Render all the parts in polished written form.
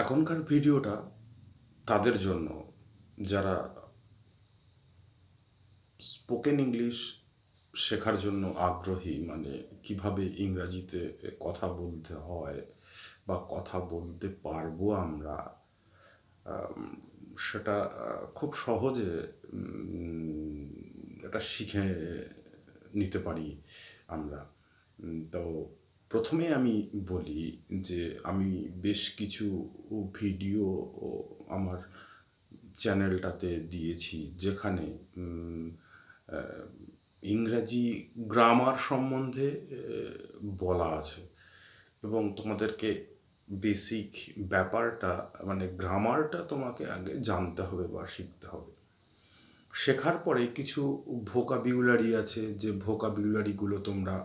এখনকার ভিডিওটা তাদের জন্য যারা স্পোকেন ইংলিশ শেখার জন্য আগ্রহী, মানে কিভাবে ইংরাজিতে কথা বলতে হয় বা কথা বলতে পারবো আমরা, আম, সেটা খুব সহজে এটা শিখে নিতে পারি আমরা। তো প্রথমে আমি বলি যে আমি বেশ কিছু ভিডিও আমার চ্যানেলটাতে দিয়েছি, যেখানে আহ, ইংরাজি গ্রামার সম্বন্ধে বলা আছে, এবং তোমাদেরকে বেসিক ব্যাপারটা, মানে গ্রামারটা তোমাকে আগে জানতে হবে বা শিখতে হবে। শেখার পরে কিছু ভোকাবিউলারি আছে, যে ভোকাবিউলারিগুলো তোমরা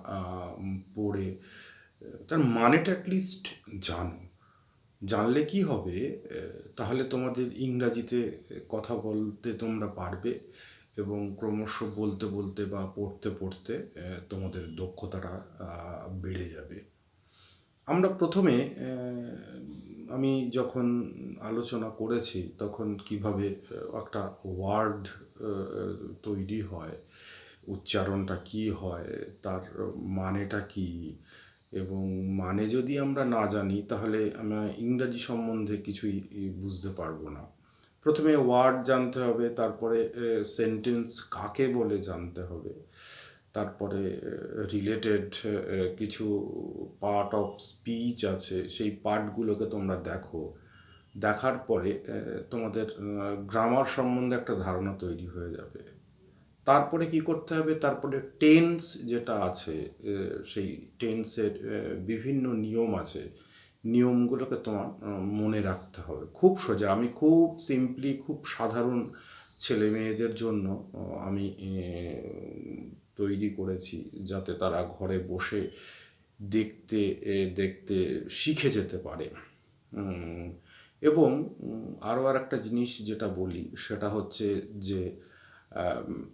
পড়ে তার মানেটা অ্যাটলিস্ট জানো। জানলে কি হবে, তাহলে তোমাদের ইংরাজিতে কথা বলতে তোমরা পারবে, এবং ক্রমশ বলতে বলতে বা পড়তে পড়তে তোমাদের দক্ষতাটা বেড়ে যাবে। আমরা প্রথমে আমি যখন আলোচনা করেছি তখন কিভাবে একটা ওয়ার্ড তৈরি হয়, উচ্চারণটা কি হয়, তার মানেটা কি, এবং মানে যদি আমরা না জানি তাহলে আমরা ইংরাজি সম্বন্ধে কিছুই বুঝতে পারবো না। প্রথমে ওয়ার্ড জানতে হবে, তারপরে সেন্টেন্স কাকে বলে জানতে হবে, তারপরে রিলেটেড কিছু পার্ট অফ স্পিচ আছে, সেই পার্টগুলোকে তোমরা দেখো। দেখার পরে তোমাদের গ্রামার সম্বন্ধে একটা ধারণা তৈরি হয়ে যাবে। তারপরে কি করতে হবে, তারপরে টেন্স যেটা আছে, সেই টেন্সের বিভিন্ন নিয়ম আছে, নিয়মগুলোকে তোমার মনে রাখতে হবে। খুব সোজা, আমি খুব সিম্পলি, খুব সাধারণ ছেলে মেয়েদের জন্য আমি তৈরি করেছি, যাতে তারা ঘরে বসে দেখতে দেখতে শিখে যেতে পারে। এবং আরও আর একটা জিনিস যেটা বলি, সেটা হচ্ছে যে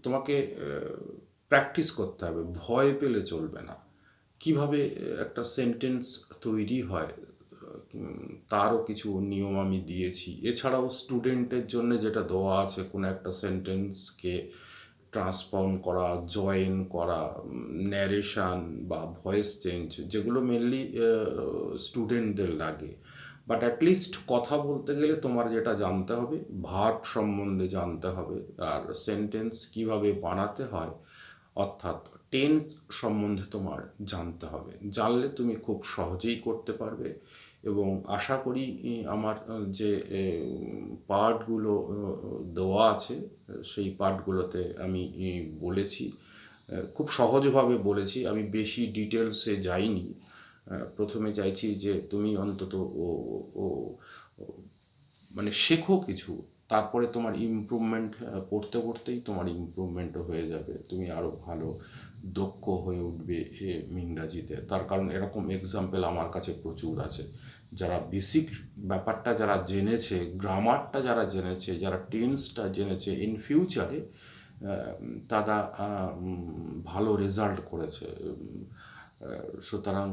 তোমাকে প্র্যাকটিস করতে হবে, ভয় পেলে চলবে না। কিভাবে একটা সেন্টেন্স তৈরি হয় তারও কিছু নিয়ম আমি দিয়েছি। এছাড়াও স্টুডেন্টের জন্য যেটা দেওয়া আছে, কোনো একটা সেন্টেন্সকে ট্রান্সফর্ম করা, জয়েন করা, ন্যারেশান বা ভয়েস চেঞ্জ, যেগুলো মেনলি স্টুডেন্টদের লাগে। বাট অ্যাটলিস্ট কথা বলতে গেলে তোমার যেটা জানতে হবে, ভার্ব সম্বন্ধে জানতে হবে, আর সেন্টেন্স কিভাবে বানাতে হয়, অর্থাৎ টেন্স সম্বন্ধে তোমার জানতে হবে। জানলে তুমি খুব সহজেই করতে পারবে। এবং আশা করি আমার যে পার্টগুলো দেওয়া আছে, সেই পার্টগুলোতে আমি বলেছি, খুব সহজভাবে বলেছি, আমি বেশি ডিটেলসে যাইনি। প্রথমে চাইছি যে তুমি অন্তত ও ও মানে শেখো কিছু, তারপরে তোমার ইমপ্রুভমেন্ট পড়তে পড়তেই তোমার ইমপ্রুভমেন্টও হয়ে যাবে, তুমি আরও ভালো দক্ষ হয়ে উঠবে ইংরাজিতে। তার কারণ এরকম এক্সাম্পল আমার কাছে প্রচুর আছে, যারা বেসিক ব্যাপারটা যারা জেনেছে, গ্রামারটা যারা জেনেছে, যারা টেন্সটা জেনেছে, ইন ফিউচারে তারা ভালো রেজাল্ট করেছে। সুতরাং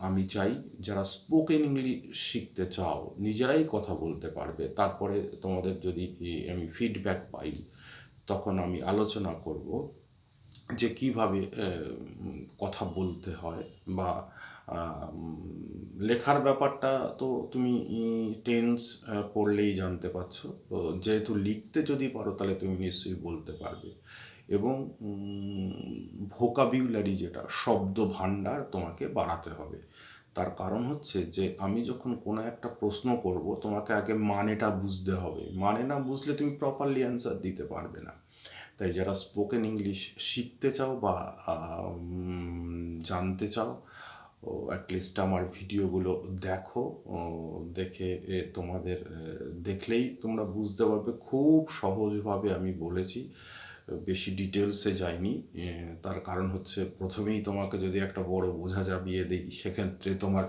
আমি চাই যারা স্পোকেন ইংলিশ শিখতে চাও, নিজেরাই কথা বলতে পারবে, তারপরে তোমাদের যদি আমি ফিডব্যাক পাই, তখন আমি আলোচনা করব যে কিভাবে কথা বলতে হয়, বা লেখার ব্যাপারটা তো তুমি টেন্স পড়লেই জানতে পারছো। তো যেহেতু লিখতে যদি পারো তাহলে তুমি নিশ্চয়ই বলতে পারবে। এবং ভোকাবিউলারি, যেটা শব্দ ভাণ্ডার, তোমাকে বাড়াতে হবে। তার কারণ হচ্ছে যে আমি যখন কোনো একটা প্রশ্ন করব, তোমাকে আগে মানেটা বুঝতে হবে, মানে না বুঝলে তুমি প্রপারলি অ্যান্সার দিতে পারবে না। তাই যারা স্পোকেন ইংলিশ শিখতে চাও বা জানতে চাও, ও অ্যাটলিস্ট আমার ভিডিওগুলো দেখো। দেখে তোমাদের দেখলেই তোমরা বুঝতে পারবে, খুব সহজভাবে আমি বলেছি, বেশি ডিটেলসে যাইনি। তার কারণ হচ্ছে প্রথমেই তোমাকে যদি একটা বড় বোঝা চাপিয়ে দিই, সেক্ষেত্রে তোমার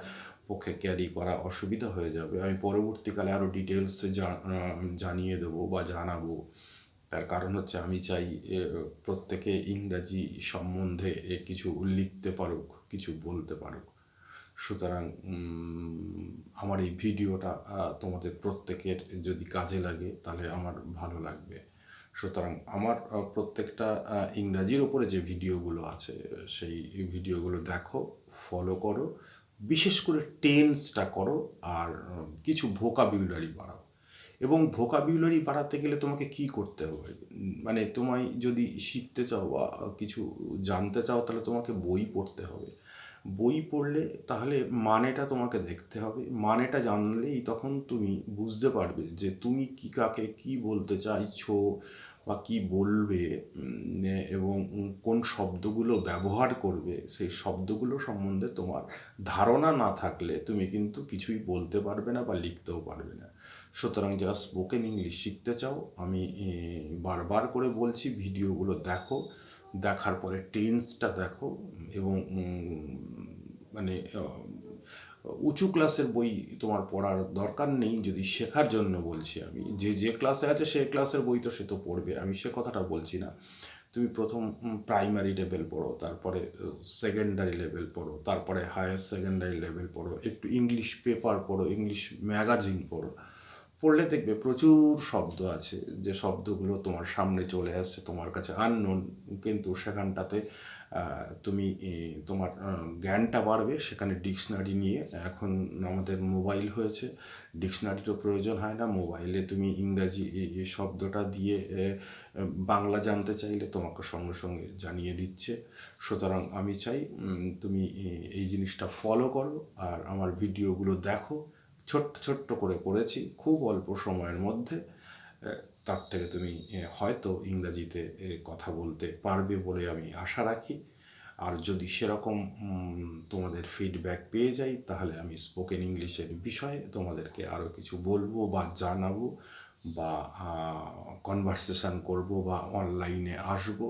পক্ষে ক্যারি করা অসুবিধা হয়ে যাবে। আমি পরবর্তীকালে আরও ডিটেলসে জানিয়ে দেবো বা জানাবো। তার কারণ হচ্ছে আমি চাই প্রত্যেকে ইংরাজি সম্বন্ধে কিছু লিখতে পারুক, কিছু বলতে পারুক। সুতরাং আমার এই ভিডিওটা তোমাদের প্রত্যেকের যদি কাজে লাগে তাহলে আমার ভালো লাগবে। সুতরাং আমার প্রত্যেকটা ইংরাজির ওপরে যে ভিডিওগুলো আছে সেই ভিডিওগুলো দেখো, ফলো করো, বিশেষ করে টেন্সটা করো, আর কিছু ভোকাবিউলারি বাড়াও। এবং ভোকাবিউলারি বাড়াতে গেলে তোমাকে কি করতে হবে, মানে তোমায় যদি শিখতে চাও বা কিছু জানতে চাও তাহলে তোমাকে বই পড়তে হবে। বই পড়লে তাহলে মানেটা তোমাকে দেখতে হবে, মানেটা জানলেই তখন তুমি বুঝতে পারবে যে তুমি কি কাকে কি বলতে চাইছো বা কি বলবে, এবং কোন শব্দগুলো ব্যবহার করবে সেই শব্দগুলো সম্বন্ধে তোমার ধারণা না থাকলে তুমি কিন্তু কিছুই বলতে পারবে না বা লিখতেও পারবে না। সুতরাং যারা স্পোকেন ইংলিশ শিখতে চাও, আমি বারবার করে বলছি ভিডিওগুলো দেখো, দেখার পরে টেন্সটা দেখো, এবং মানে উঁচু ক্লাসের বই তোমার পড়ার দরকার নেই যদি শেখার জন্য বলছি আমি। যে ক্লাসে আছে সেই ক্লাসের বই তো সে তো পড়বে, আমি সে কথাটা বলছি না। তুমি প্রথম প্রাইমারি লেভেল পড়ো, তারপরে সেকেন্ডারি লেভেল পড়ো, তারপরে হায়ার সেকেন্ডারি লেভেল পড়ো, একটু ইংলিশ পেপার পড়ো, ইংলিশ ম্যাগাজিন পড়ো। পড়লে দেখবে প্রচুর শব্দ আছে যে শব্দগুলো তোমার সামনে চলে আসছে, তোমার কাছে আননোন, কিন্তু সেখানটাতে তুমি তোমার জ্ঞানটা বাড়বে। সেখানে ডিকশনারি নিয়ে, এখন আমাদের মোবাইল হয়েছে, ডিকশনারিরও প্রয়োজন হয় না। মোবাইলে তুমি ইংরাজি এই শব্দটা দিয়ে বাংলা জানতে চাইলে তোমাকে সঙ্গে সঙ্গে জানিয়ে দিচ্ছে। সুতরাং আমি চাই তুমি এই জিনিসটা ফলো করো আর আমার ভিডিওগুলো দেখো। ছোট্ট ছোট্ট করে করেছি, খুব অল্প সময়ের মধ্যে। তার থেকে তুমি হয়তো ইংরাজিতে কথা বলতে পারবে বলে আমি আশা রাখি। আর যদি সেরকম তোমাদের ফিডব্যাক পেয়ে যাই তাহলে আমি স্পোকেন ইংলিশের বিষয়ে তোমাদেরকে আরও কিছু বলবো বা জানাবো, বা কনভারসেশন করব, বা অনলাইনে আসবো,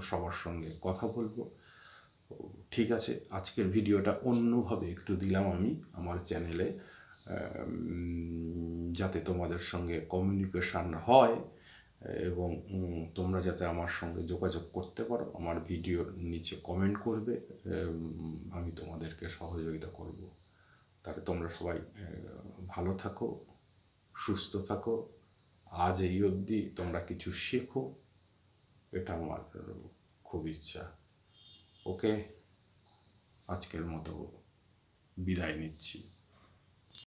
সবার সঙ্গে কথা বলবো। ঠিক আছে, আজকের ভিডিওটা অন্যভাবে একটু দিলাম আমি আমার চ্যানেলে, যাতে তোমাদের সঙ্গে কমিউনিকেশান হয় এবং তোমরা যাতে আমার সঙ্গে যোগাযোগ করতে পারো। আমার ভিডিওর নিচে কমেন্ট করবে, আমি তোমাদেরকে সহযোগিতা করব। তাহলে তোমরা সবাই ভালো থাকো, সুস্থ থাকো। আজ এই অবধি তোমরা কিছু শেখো, এটা আমার খুব ইচ্ছা। ওকে, আজকের মতো বিদায় নিচ্ছি।